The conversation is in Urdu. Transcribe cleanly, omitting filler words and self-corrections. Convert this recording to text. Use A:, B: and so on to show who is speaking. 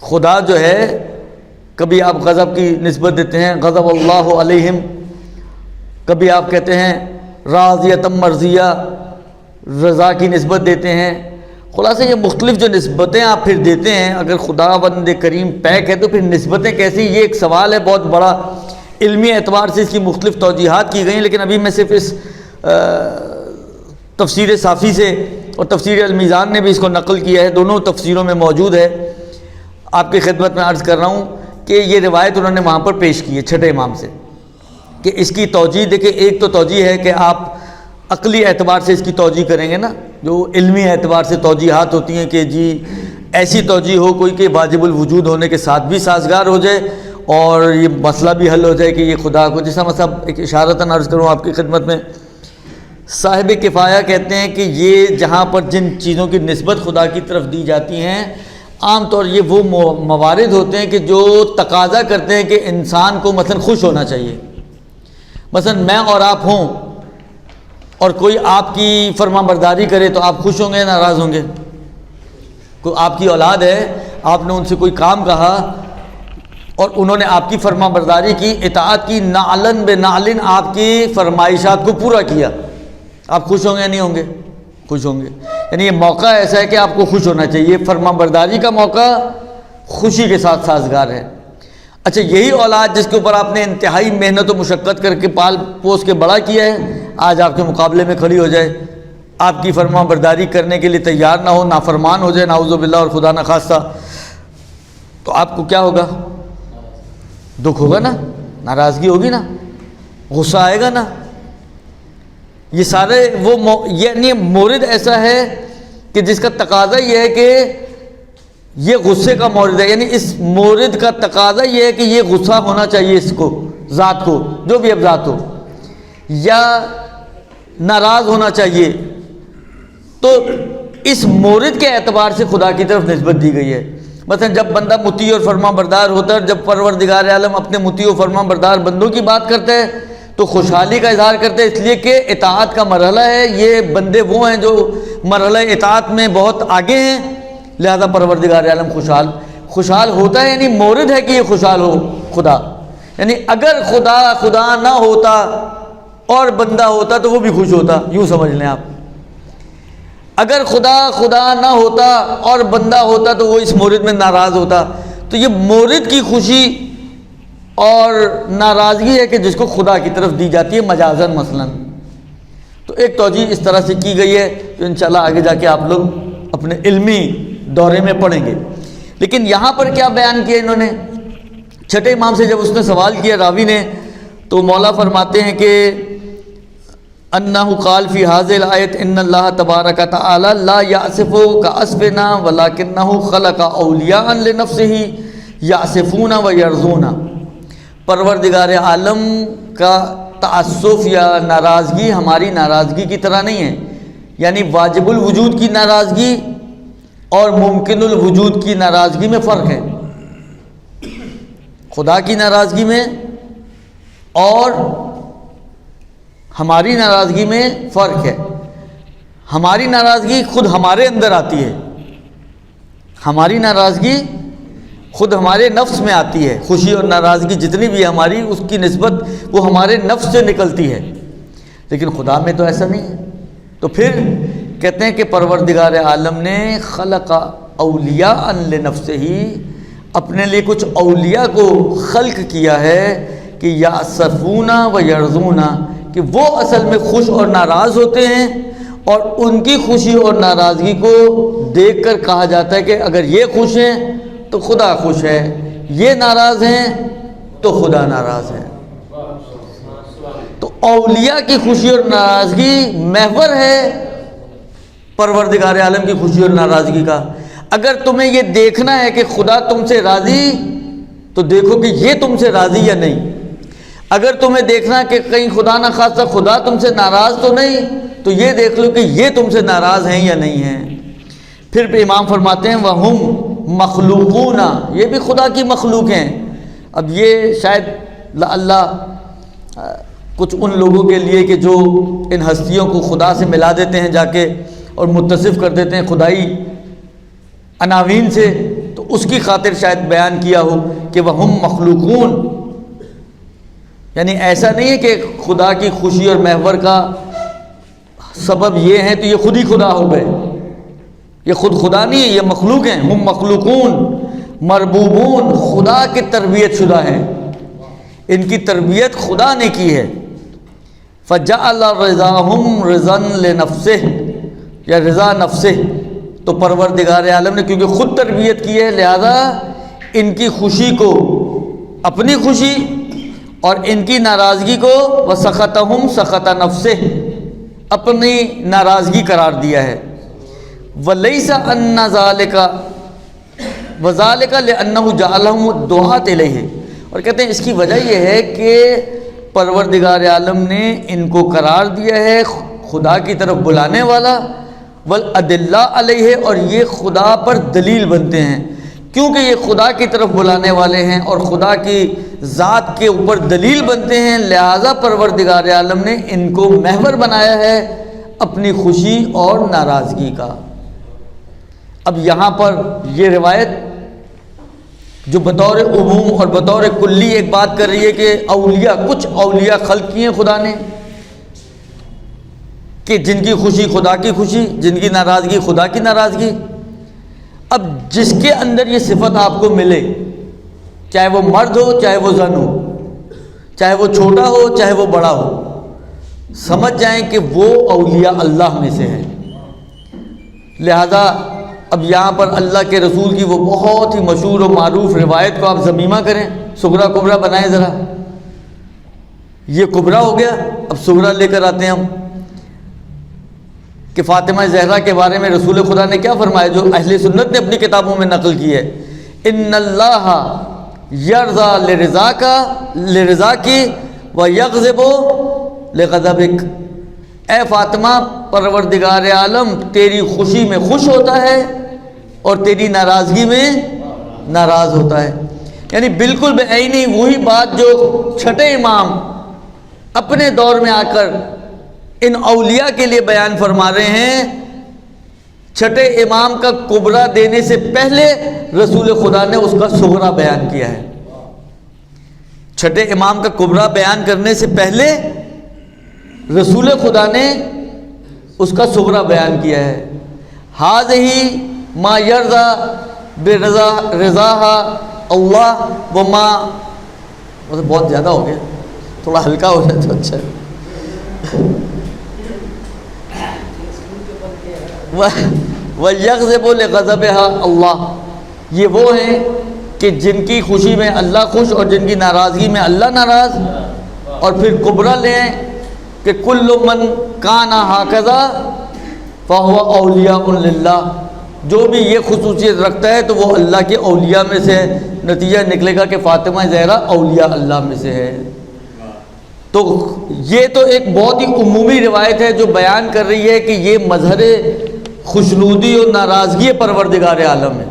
A: خدا جو ہے کبھی آپ غضب کی نسبت دیتے ہیں غضب اللہ علیہم، کبھی آپ کہتے ہیں راضیۃ مرضیہ، رضا کی نسبت دیتے ہیں. خلاصہ یہ مختلف جو نسبتیں آپ پھر دیتے ہیں، اگر خدا بند کریم پیک ہے تو پھر نسبتیں کیسی؟ یہ ایک سوال ہے بہت بڑا، علمی اعتبار سے اس کی مختلف توجیحات کی گئی ہیں، لیکن ابھی میں صرف اس تفسیر صافی سے اور تفسیر المیزان نے بھی اس کو نقل کیا ہے، دونوں تفسیروں میں موجود ہے. آپ کی خدمت میں عرض کر رہا ہوں کہ یہ روایت انہوں نے وہاں پر پیش کی ہے چھٹے امام سے، کہ اس کی توجیہ دیکھیں. ایک تو توجیہ ہے کہ آپ عقلی اعتبار سے اس کی توجیہ کریں گے نا، جو علمی اعتبار سے توجیحات ہوتی ہیں کہ جی ایسی توجیہ ہو کوئی کہ واجب الوجود ہونے کے ساتھ بھی سازگار ہو جائے اور یہ مسئلہ بھی حل ہو جائے کہ یہ خدا کو، جیسا مثلا ایک اشارتاً عرض کروں آپ کی خدمت میں، صاحب کفایہ کہتے ہیں کہ یہ جہاں پر جن چیزوں کی نسبت خدا کی طرف دی جاتی ہیں عام طور یہ وہ موارد ہوتے ہیں کہ جو تقاضا کرتے ہیں کہ انسان کو مثلا خوش ہونا چاہیے. مثلا میں اور آپ ہوں اور کوئی آپ کی فرما برداری کرے تو آپ خوش ہوں گے ناراض ہوں گے؟ کوئی آپ کی اولاد ہے، آپ نے ان سے کوئی کام کہا اور انہوں نے آپ کی فرما برداری کی، اطاعت کی، نعلن بے نعلن آپ کی فرمائشات کو پورا کیا، آپ خوش ہوں گے یا نہیں ہوں گے؟ خوش ہوں گے. یعنی یہ موقع ایسا ہے کہ آپ کو خوش ہونا چاہیے، فرما برداری کا موقع خوشی کے ساتھ سازگار ہے. اچھا یہی اولاد جس کے اوپر آپ نے انتہائی محنت و مشقت کر کے پال پوس کے بڑا کیا ہے، آج آپ کے مقابلے میں کھڑی ہو جائے، آپ کی فرما برداری کرنے کے لیے تیار نہ ہو، نافرمان ہو جائے نعوذ باللہ اور خدا نخواستہ، تو آپ کو کیا ہوگا؟ دکھ ہوگا نا، ناراضگی ہوگی نا، غصہ آئے گا نا. یہ سارے وہ یعنی مورد ایسا ہے کہ جس کا تقاضا یہ ہے کہ یہ غصے کا مورد ہے، یعنی اس مورد کا تقاضا یہ ہے کہ یہ غصہ ہونا چاہیے اس کو، ذات کو، جو بھی اب ذات ہو، یا ناراض ہونا چاہیے. تو اس مورد کے اعتبار سے خدا کی طرف نسبت دی گئی ہے. مثلا جب بندہ مطیع اور فرما بردار ہوتا ہے، جب پروردگار عالم اپنے مطیع و فرما بردار بندوں کی بات کرتا ہے تو خوشحالی کا اظہار کرتے ہیں، اس لیے کہ اطاعت کا مرحلہ ہے، یہ بندے وہ ہیں جو مرحلہ اطاعت میں بہت آگے ہیں، لہذا پروردگار عالم خوشحال ہوتا ہے. یعنی مورد ہے کہ یہ خوشحال ہو خدا. یعنی اگر خدا نہ ہوتا اور بندہ ہوتا تو وہ بھی خوش ہوتا، یوں سمجھ لیں آپ. اگر خدا نہ ہوتا اور بندہ ہوتا تو وہ اس مورد میں ناراض ہوتا. تو یہ مورد کی خوشی اور ناراضگی ہے کہ جس کو خدا کی طرف دی جاتی ہے مجازن مثلا. تو ایک توجیہ اس طرح سے کی گئی ہے جو انشاءاللہ آگے جا کے آپ لوگ اپنے علمی دورے میں پڑھیں گے. لیکن یہاں پر کیا بیان کیا انہوں نے؟ چھٹے امام سے جب اس نے سوال کیا راوی نے، تو مولا فرماتے ہیں کہ انہ قال فی ھذہ الآیۃ ان اللہ تبارک تعالی لا یعصف کعصفنا ولکنہ خلق اولیاء لنفسہ یعصفون ویرضون. پروردگار عالم کا تعصف یا ناراضگی ہماری ناراضگی کی طرح نہیں ہے. یعنی واجب الوجود کی ناراضگی اور ممکن الوجود کی ناراضگی میں فرق ہے. خدا کی ناراضگی میں اور ہماری ناراضگی میں فرق ہے. ہماری ناراضگی خود ہمارے اندر آتی ہے، ہماری ناراضگی خود ہمارے نفس میں آتی ہے. خوشی اور ناراضگی جتنی بھی ہماری اس کی نسبت وہ ہمارے نفس سے نکلتی ہے، لیکن خدا میں تو ایسا نہیں ہے. تو پھر کہتے ہیں کہ پروردگار عالم نے خلق اولیاء لنفسہ، اپنے لیے کچھ اولیاء کو خلق کیا ہے کہ یعصفون و یرضون، کہ وہ اصل میں خوش اور ناراض ہوتے ہیں، اور ان کی خوشی اور ناراضگی کو دیکھ کر کہا جاتا ہے کہ اگر یہ خوش ہیں تو خدا خوش ہے، یہ ناراض ہیں تو خدا ناراض ہے. تو اولیاء کی خوشی اور ناراضگی محور ہے پروردگار عالم کی خوشی اور ناراضگی کا. اگر تمہیں یہ دیکھنا ہے کہ خدا تم سے راضی تو دیکھو کہ یہ تم سے راضی یا نہیں. اگر تمہیں دیکھنا کہ کہیں خدا نہ خواستہ خدا تم سے ناراض تو نہیں، تو یہ دیکھ لو کہ یہ تم سے ناراض ہیں یا نہیں ہیں. پھر بھی امام فرماتے ہیں وَهُمْ مخلوقون، یہ بھی خدا کی مخلوق ہیں. اب یہ شاید اللہ کچھ ان لوگوں کے لیے کہ جو ان ہستیوں کو خدا سے ملا دیتے ہیں جا کے اور متصف کر دیتے ہیں خدائی عناوین سے، تو اس کی خاطر شاید بیان کیا ہو کہ وہم مخلوقون، یعنی ایسا نہیں ہے کہ خدا کی خوشی اور محور کا سبب یہ ہے تو یہ خود ہی خدا ہو گئے، یہ خود خدا نہیں ہے، یہ مخلوق ہیں، ہم مخلوقون مربوبون، خدا کی تربیت شدہ ہیں، ان کی تربیت خدا نے کی ہے۔ فجعل رضاہم رضا لنفسہ، یا رضا نفسہ، تو پروردگار عالم نے کیونکہ خود تربیت کی ہے لہذا ان کی خوشی کو اپنی خوشی اور ان کی ناراضگی کو وسخطہم سخط نفسہ، اپنی ناراضگی قرار دیا ہے۔ ولیس ان ذالک وذالک لانہ جعلہم الدعاۃ الیہ، اور کہتے ہیں اس کی وجہ یہ ہے کہ پروردگار عالم نے ان کو قرار دیا ہے خدا کی طرف بلانے والا، والادلہ علیہ، اور یہ خدا پر دلیل بنتے ہیں، کیونکہ یہ خدا کی طرف بلانے والے ہیں اور خدا کی ذات کے اوپر دلیل بنتے ہیں، لہذا پروردگار عالم نے ان کو محور بنایا ہے اپنی خوشی اور ناراضگی کا۔ اب یہاں پر یہ روایت جو بطور عموم اور بطور کلی ایک بات کر رہی ہے کہ اولیاء، کچھ اولیاء خلق کیے خدا نے کہ جن کی خوشی خدا کی خوشی، جن کی ناراضگی خدا کی ناراضگی۔ اب جس کے اندر یہ صفت آپ کو ملے، چاہے وہ مرد ہو چاہے وہ زن ہو، چاہے وہ چھوٹا ہو چاہے وہ بڑا ہو، سمجھ جائیں کہ وہ اولیاء اللہ میں سے ہے۔ لہذا اب یہاں پر اللہ کے رسول کی وہ بہت ہی مشہور و معروف روایت کو آپ ضمیمہ کریں، صغرا کبرا بنائیں ذرا۔ یہ کبرا ہو گیا، اب صغرا لے کر آتے ہیں ہم کہ فاطمہ زہرا کے بارے میں رسول خدا نے کیا فرمایا، جو اہل سنت نے اپنی کتابوں میں نقل کی ہے، ان اللہ یرضا لرضا کی ویغضب لغضبک، اے فاطمہ پروردگار عالم تیری خوشی میں خوش ہوتا ہے اور تیری ناراضگی میں ناراض ہوتا ہے۔ یعنی بالکل بعینی وہی بات جو چھٹے امام اپنے دور میں آ کر ان اولیاء کے لیے بیان فرما رہے ہیں، چھٹے امام کا کبرا دینے سے پہلے رسول خدا نے اس کا صغرا بیان کیا ہے۔ چھٹے امام کا کبرا بیان کرنے سے پہلے رسول خدا نے اس کا صغرا بیان کیا ہے۔ ھذہ ما یرضا برضاھا اللہ وما، بہت زیادہ ہو گیا، تھوڑا ہلکا ہو جائے تو اچھا ہے۔ وَيَغْضِبُ لِغَضَبِهَا اللہ، یہ وہ ہیں کہ جن کی خوشی میں اللہ خوش اور جن کی ناراضگی میں اللہ ناراض۔ اور پھر کبرا لیں کہ کل من کان ھکذا فہو اولیاء للہ، جو بھی یہ خصوصیت رکھتا ہے تو وہ اللہ کے اولیاء میں سے ہے۔ نتیجہ نکلے گا کہ فاطمہ زہرا اولیاء اللہ میں سے ہے۔ تو یہ تو ایک بہت ہی عمومی روایت ہے جو بیان کر رہی ہے کہ یہ مظہر خوشنودی اور ناراضگی پروردگار عالم ہے۔